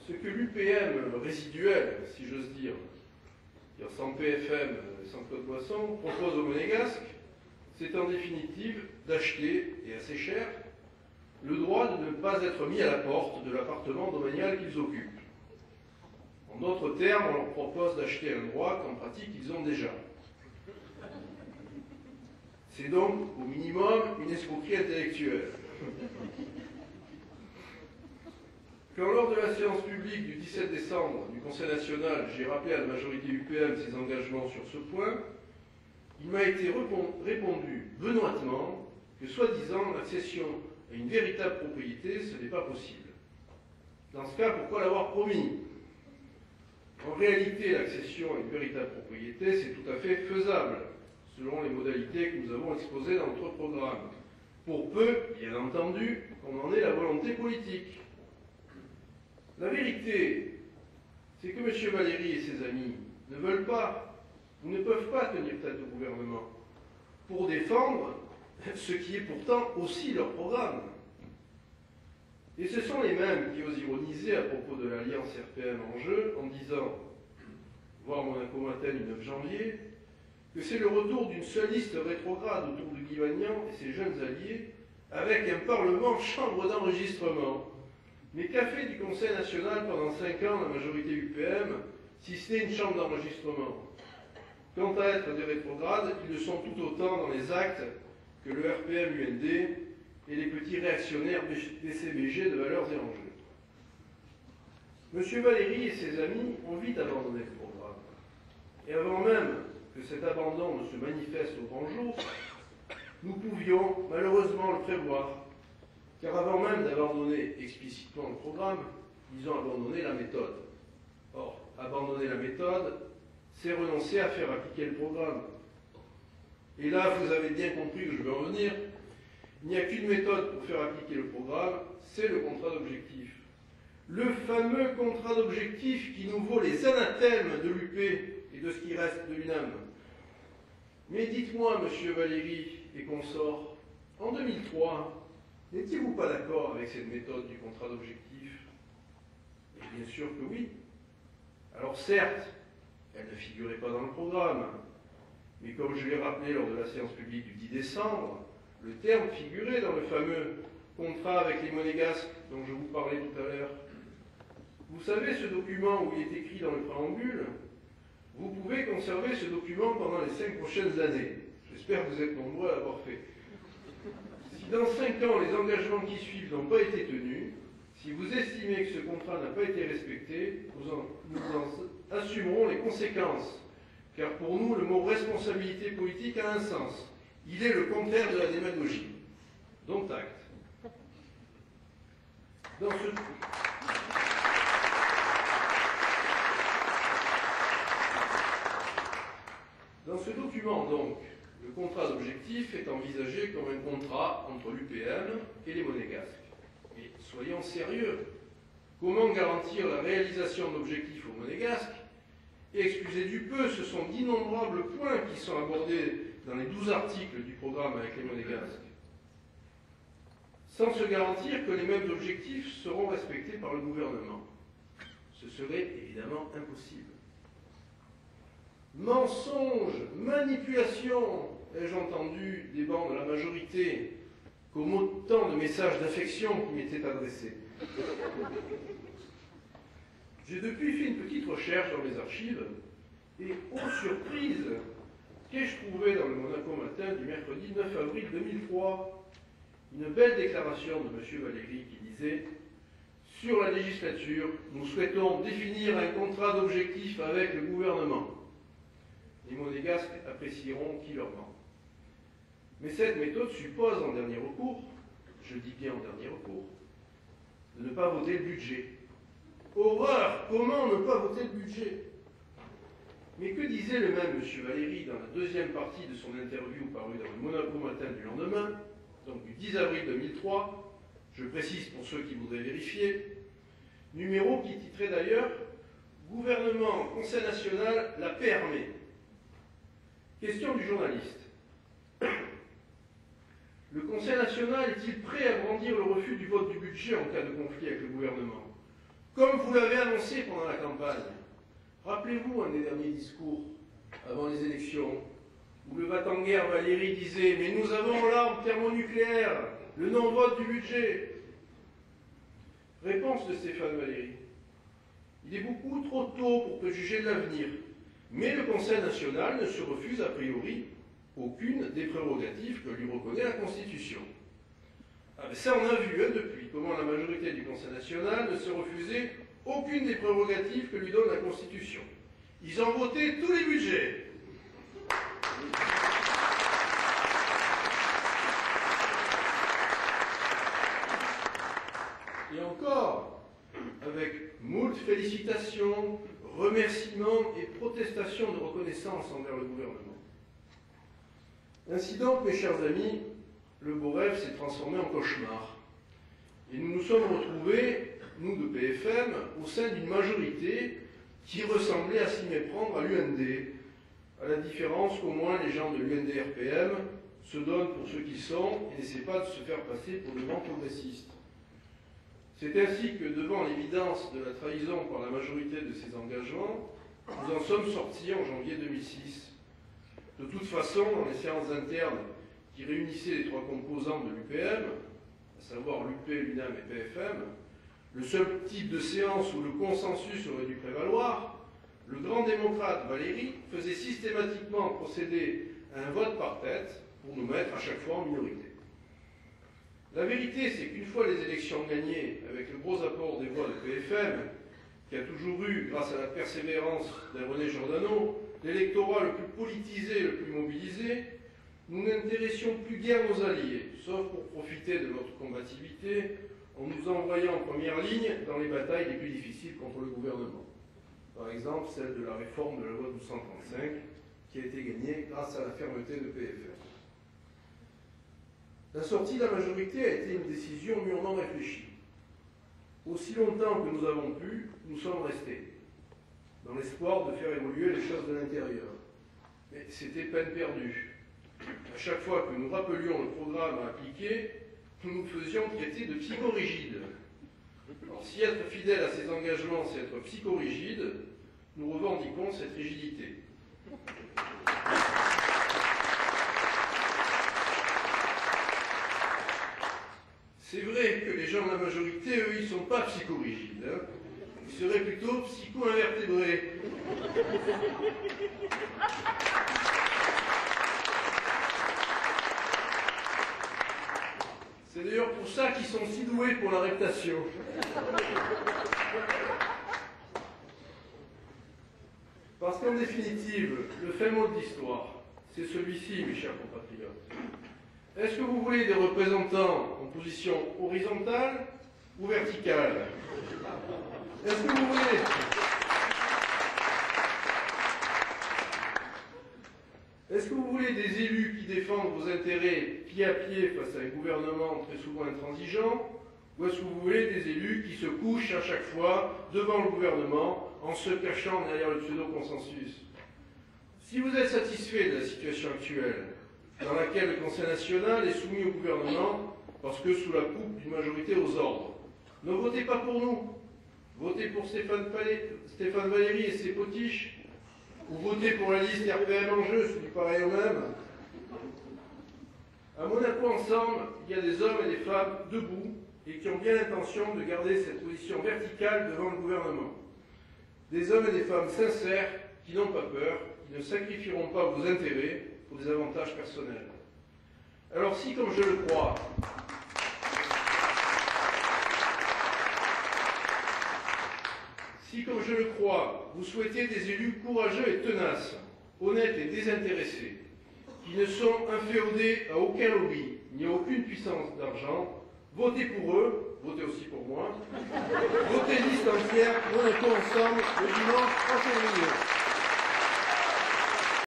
Ce que l'UPM résiduel, si j'ose dire, sans PFM, sans Claude Boisson, propose aux Monégasques, c'est en définitive d'acheter, et assez cher, le droit de ne pas être mis à la porte de l'appartement domanial qu'ils occupent. En d'autres termes, on leur propose d'acheter un droit qu'en pratique ils ont déjà. C'est donc, au minimum, une escroquerie intellectuelle. Quand lors de la séance publique du 17 décembre du Conseil national, j'ai rappelé à la majorité UPM ses engagements sur ce point, il m'a été répondu benoîtement que, soi-disant, l'accession à une véritable propriété, ce n'est pas possible. Dans ce cas, pourquoi l'avoir promis? En réalité, l'accession à une véritable propriété, c'est tout à fait faisable, selon les modalités que nous avons exposées dans notre programme, pour peu, bien entendu, qu'on en ait la volonté politique. La vérité, c'est que M. Valéry et ses amis ne veulent pas, ou ne peuvent pas tenir tête au gouvernement pour défendre ce qui est pourtant aussi leur programme. Et ce sont les mêmes qui osent ironiser à propos de l'alliance RPM en jeu en disant, voir Monaco Matin du 9 janvier, que c'est le retour d'une seule liste rétrograde autour de Guy Magnan et ses jeunes alliés, avec un Parlement chambre d'enregistrement. Mais qu'a fait du Conseil national pendant 5 ans la majorité UPM, si c'était une chambre d'enregistrement? Quant à être des rétrogrades, ils le sont tout autant dans les actes que le RPM-UND et les petits réactionnaires DCBG de Valeurs et Enjeux. M. Valéry et ses amis ont vite abandonné le programme. Et avant même que cet abandon ne se manifeste au grand jour, nous pouvions malheureusement le prévoir. Car avant même d'abandonner explicitement le programme, ils ont abandonné la méthode. Or, abandonner la méthode, c'est renoncer à faire appliquer le programme. Et là, vous avez bien compris que je veux en venir, il n'y a qu'une méthode pour faire appliquer le programme, c'est le contrat d'objectif. Le fameux contrat d'objectif qui nous vaut les anathèmes de l'UP et de ce qui reste de l'UNAM. Mais dites-moi, M. Valéry et consorts, en 2003, n'étiez-vous pas d'accord avec cette méthode du contrat d'objectif? Et bien sûr que oui. Alors certes, elle ne figurait pas dans le programme, mais comme je l'ai rappelé lors de la séance publique du 10 décembre, le terme figurait dans le fameux contrat avec les Monégasques dont je vous parlais tout à l'heure. Vous savez, ce document où il est écrit dans le préambule, vous pouvez conserver ce document pendant les 5 prochaines années. J'espère que vous êtes nombreux à l'avoir fait. Si dans 5 ans, les engagements qui suivent n'ont pas été tenus, si vous estimez que ce contrat n'a pas été respecté, nous en assumerons les conséquences. Car pour nous, le mot responsabilité politique a un sens. Il est le contraire de la démagogie. Donc acte. Dans ce document, donc, le contrat d'objectif est envisagé comme un contrat entre l'UPM et les Monégasques. Mais soyons sérieux. Comment garantir la réalisation d'objectifs aux Monégasques? Et excusez du peu, ce sont d'innombrables points qui sont abordés dans les 12 articles du programme avec les Monégasques. Sans se garantir que les mêmes objectifs seront respectés par le gouvernement. Ce serait évidemment impossible. Mensonge, manipulation, ai-je entendu des bancs de la majorité, comme autant de messages d'affection qui m'étaient adressés. J'ai depuis fait une petite recherche dans les archives, et, oh surprise, qu'ai-je trouvé dans le Monaco Matin du mercredi 9 avril 2003? Une belle déclaration de M. Valéry qui disait « Sur la législature, nous souhaitons définir un contrat d'objectif avec le gouvernement. Les Monégasques apprécieront qui leur ment. Mais cette méthode suppose en dernier recours, je dis bien en dernier recours, de ne pas voter le budget. Horreur! Comment ne pas voter le budget? Mais que disait le même M. Valéry dans la deuxième partie de son interview parue dans le Monaco Matin du lendemain, donc du 10 avril 2003, je précise pour ceux qui voudraient vérifier, numéro qui titrait d'ailleurs « Gouvernement, Conseil national, la paix armée ». Question du journaliste. Le Conseil national est-il prêt à brandir le refus du vote du budget en cas de conflit avec le gouvernement, comme vous l'avez annoncé pendant la campagne? Rappelez-vous un des derniers discours avant les élections, où le va-t-en-guerre Valéry disait « Mais nous avons l'arme thermonucléaire, le non-vote du budget ». Réponse de Stéphane Valéry. Il est beaucoup trop tôt pour préjuger de l'avenir, mais le Conseil national ne se refuse a priori aucune des prérogatives que lui reconnaît la Constitution. Ah ben ça on a vu depuis comment la majorité du Conseil national ne se refusait aucune des prérogatives que lui donne la Constitution. Ils ont voté tous les budgets. Et encore, avec moult félicitations, remerciements et protestations de reconnaissance envers le gouvernement. Ainsi donc, mes chers amis, le beau rêve s'est transformé en cauchemar. Et nous nous sommes retrouvés, nous de PFM, au sein d'une majorité qui ressemblait à s'y méprendre à l'UND, à la différence qu'au moins les gens de l'UND-RPM se donnent pour ceux qu'ils sont et n'essaient pas de se faire passer pour de grands progressistes. C'est ainsi que, devant l'évidence de la trahison par la majorité de ces engagements, nous en sommes sortis en janvier 2006. De toute façon, dans les séances internes qui réunissaient les trois composantes de l'UPM, à savoir l'UP, l'UNAM et PFM, le seul type de séance où le consensus aurait dû prévaloir, le grand démocrate Valéry faisait systématiquement procéder à un vote par tête pour nous mettre à chaque fois en minorité. La vérité, c'est qu'une fois les élections gagnées, avec le gros apport des voix de PFM, qui a toujours eu, grâce à la persévérance d'un René Giordano, l'électorat le plus politisé, le plus mobilisé, nous n'intéressions plus guère nos alliés, sauf pour profiter de notre combativité, en nous envoyant en première ligne dans les batailles les plus difficiles contre le gouvernement. Par exemple, celle de la réforme de la loi 1235, qui a été gagnée grâce à la fermeté de PFM. La sortie de la majorité a été une décision mûrement réfléchie. Aussi longtemps que nous avons pu, nous sommes restés, dans l'espoir de faire évoluer les choses de l'intérieur. Mais c'était peine perdue. À chaque fois que nous rappelions le programme à appliquer, nous nous faisions traiter de psychorigides. Alors, si être fidèle à ses engagements, c'est être psychorigide, nous revendiquons cette rigidité. C'est vrai que les gens de la majorité, eux, ils ne sont pas psychorigides. Hein. Ils seraient plutôt psycho-invertébrés. C'est d'ailleurs pour ça qu'ils sont si doués pour la reptation. Parce qu'en définitive, le fait mot de l'histoire, c'est celui-ci, mes chers compatriotes. Est-ce que vous voulez des représentants en position horizontale ou verticale? Est-ce que vous voulez... Est-ce que vous voulez des élus qui défendent vos intérêts pied à pied face à un gouvernement très souvent intransigeant? Ou est-ce que vous voulez des élus qui se couchent à chaque fois devant le gouvernement en se cachant derrière le pseudo-consensus? Si vous êtes satisfait de la situation actuelle, dans laquelle le Conseil national est soumis au gouvernement parce que sous la coupe d'une majorité aux ordres, ne votez pas pour nous. Votez pour Stéphane Valéry et ses potiches, ou votez pour la liste RPM en jeu, ce qui paraît au même. À Monaco ensemble, il y a des hommes et des femmes debout et qui ont bien l'intention de garder cette position verticale devant le gouvernement. Des hommes et des femmes sincères qui n'ont pas peur, qui ne sacrifieront pas vos intérêts pour des avantages personnels. Alors si, comme je le crois, vous souhaitez des élus courageux et tenaces, honnêtes et désintéressés, qui ne sont inféodés à aucun lobby, ni à aucune puissance d'argent, votez pour eux, votez aussi pour moi, votez liste entière, Monaco ensemble, le dimanche 31 juillet.